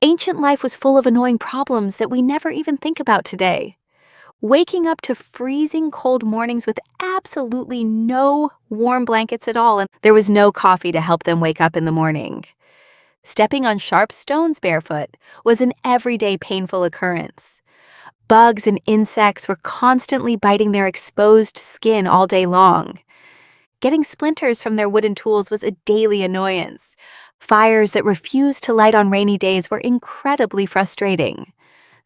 Ancient life was full of annoying problems that we never even think about today. Waking up to freezing cold mornings with absolutely no warm blankets at all, and there was no coffee to help them wake up in the morning. Stepping on sharp stones barefoot was an everyday painful occurrence. Bugs and insects were constantly biting their exposed skin all day long. Getting splinters from their wooden tools was a daily annoyance. Fires that refused to light on rainy days were incredibly frustrating.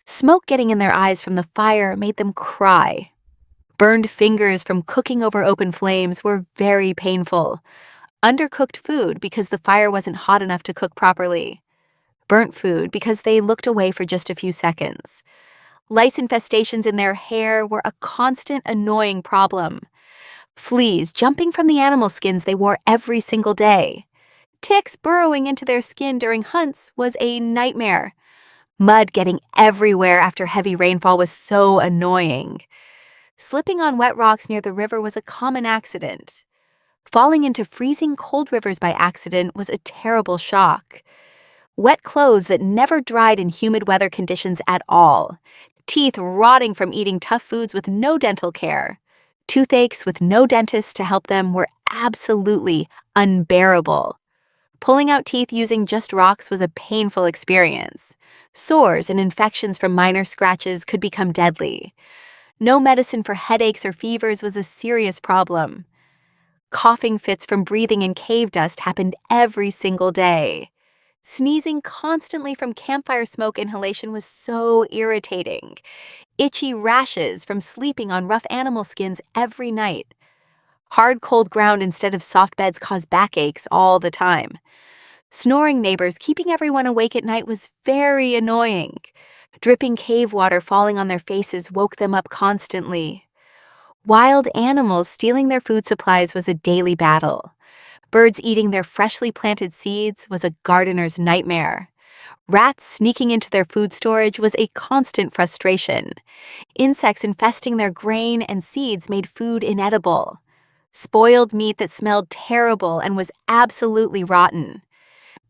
Smoke getting in their eyes from the fire made them cry. Burned fingers from cooking over open flames were very painful. Undercooked food because the fire wasn't hot enough to cook properly. Burnt food because they looked away for just a few seconds. Lice infestations in their hair were a constant annoying problem. Fleas jumping from the animal skins they wore every single day. Ticks burrowing into their skin during hunts was a nightmare. Mud getting everywhere after heavy rainfall was so annoying. Slipping on wet rocks near the river was a common accident. Falling into freezing cold rivers by accident was a terrible shock. Wet clothes that never dried in humid weather conditions at all. Teeth rotting from eating tough foods with no dental care. Toothaches with no dentist to help them were absolutely unbearable. Pulling out teeth using just rocks was a painful experience. Sores and infections from minor scratches could become deadly. No medicine for headaches or fevers was a serious problem. Coughing fits from breathing in cave dust happened every single day. Sneezing constantly from campfire smoke inhalation was so irritating. Itchy rashes from sleeping on rough animal skins every night. Hard, cold ground instead of soft beds caused backaches all the time. Snoring neighbors keeping everyone awake at night was very annoying. Dripping cave water falling on their faces woke them up constantly. Wild animals stealing their food supplies was a daily battle. Birds eating their freshly planted seeds was a gardener's nightmare. Rats sneaking into their food storage was a constant frustration. Insects infesting their grain and seeds made food inedible. Spoiled meat that smelled terrible and was absolutely rotten.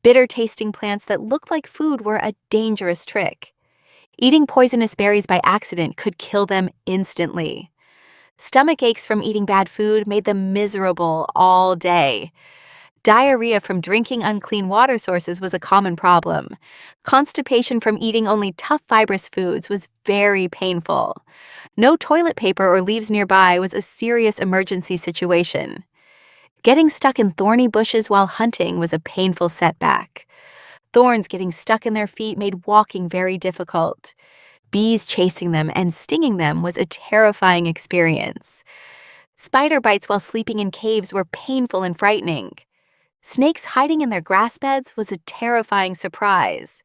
Bitter-tasting plants that looked like food were a dangerous trick. Eating poisonous berries by accident could kill them instantly. Stomach aches from eating bad food made them miserable all day. Diarrhea from drinking unclean water sources was a common problem. Constipation from eating only tough fibrous foods was very painful. No toilet paper or leaves nearby was a serious emergency situation. Getting stuck in thorny bushes while hunting was a painful setback. Thorns getting stuck in their feet made walking very difficult. Bees chasing them and stinging them was a terrifying experience. Spider bites while sleeping in caves were painful and frightening. Snakes hiding in their grass beds was a terrifying surprise.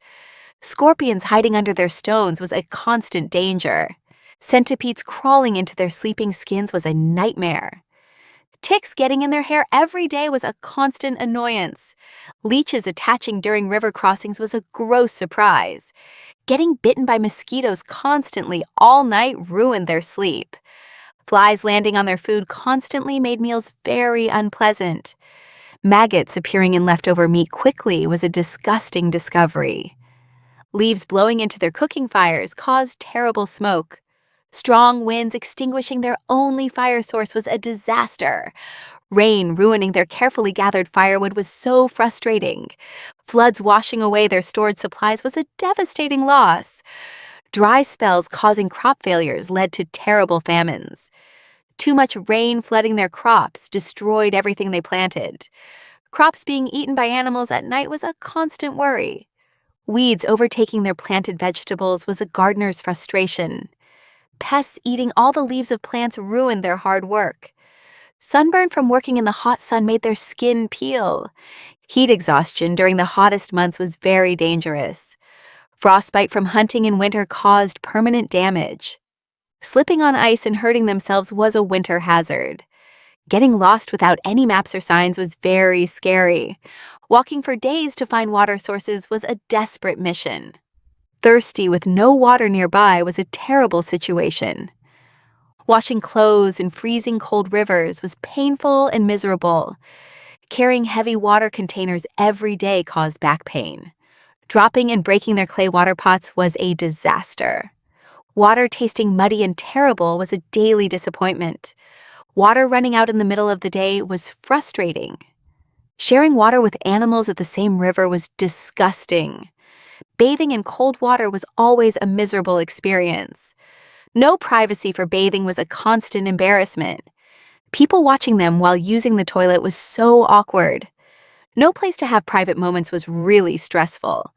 Scorpions hiding under their stones was a constant danger. Centipedes crawling into their sleeping skins was a nightmare. Ticks getting in their hair every day was a constant annoyance. Leeches attaching during river crossings was a gross surprise. Getting bitten by mosquitoes constantly all night ruined their sleep. Flies landing on their food constantly made meals very unpleasant. Maggots appearing in leftover meat quickly was a disgusting discovery. Leaves blowing into their cooking fires caused terrible smoke. Strong winds extinguishing their only fire source was a disaster. Rain ruining their carefully gathered firewood was so frustrating. Floods washing away their stored supplies was a devastating loss. Dry spells causing crop failures led to terrible famines. Too much rain flooding their crops destroyed everything they planted. Crops being eaten by animals at night was a constant worry. Weeds overtaking their planted vegetables was a gardener's frustration. Pests eating all the leaves of plants ruined their hard work. Sunburn from working in the hot sun made their skin peel. Heat exhaustion during the hottest months was very dangerous. Frostbite from hunting in winter caused permanent damage. Slipping on ice and hurting themselves was a winter hazard. Getting lost without any maps or signs was very scary. Walking for days to find water sources was a desperate mission. Thirsty with no water nearby was a terrible situation. Washing clothes in freezing cold rivers was painful and miserable. Carrying heavy water containers every day caused back pain. Dropping and breaking their clay water pots was a disaster. Water tasting muddy and terrible was a daily disappointment. Water running out in the middle of the day was frustrating. Sharing water with animals at the same river was disgusting. Bathing in cold water was always a miserable experience. No privacy for bathing was a constant embarrassment. People watching them while using the toilet was so awkward. No place to have private moments was really stressful.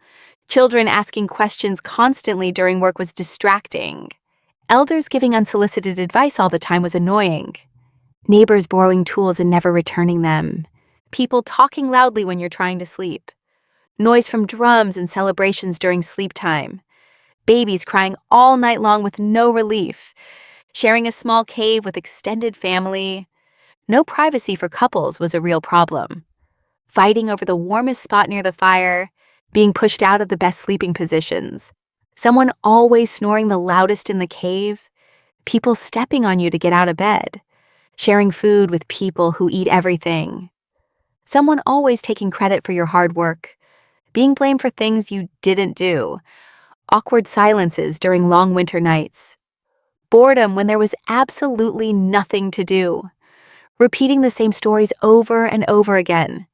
Children asking questions constantly during work was distracting. Elders giving unsolicited advice all the time was annoying. Neighbors borrowing tools and never returning them. People talking loudly when you're trying to sleep. Noise from drums and celebrations during sleep time. Babies crying all night long with no relief. Sharing a small cave with extended family. No privacy for couples was a real problem. Fighting over the warmest spot near the fire. Being pushed out of the best sleeping positions. Someone always snoring the loudest in the cave. People stepping on you to get out of bed. Sharing food with people who eat everything. Someone always taking credit for your hard work. Being blamed for things you didn't do. Awkward silences during long winter nights. Boredom when there was absolutely nothing to do. Repeating the same stories over and over again.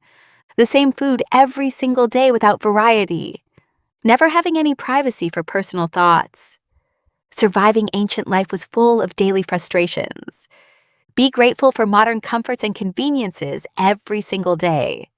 The same food every single day without variety. Never having any privacy for personal thoughts. Surviving ancient life was full of daily frustrations. Be grateful for modern comforts and conveniences every single day.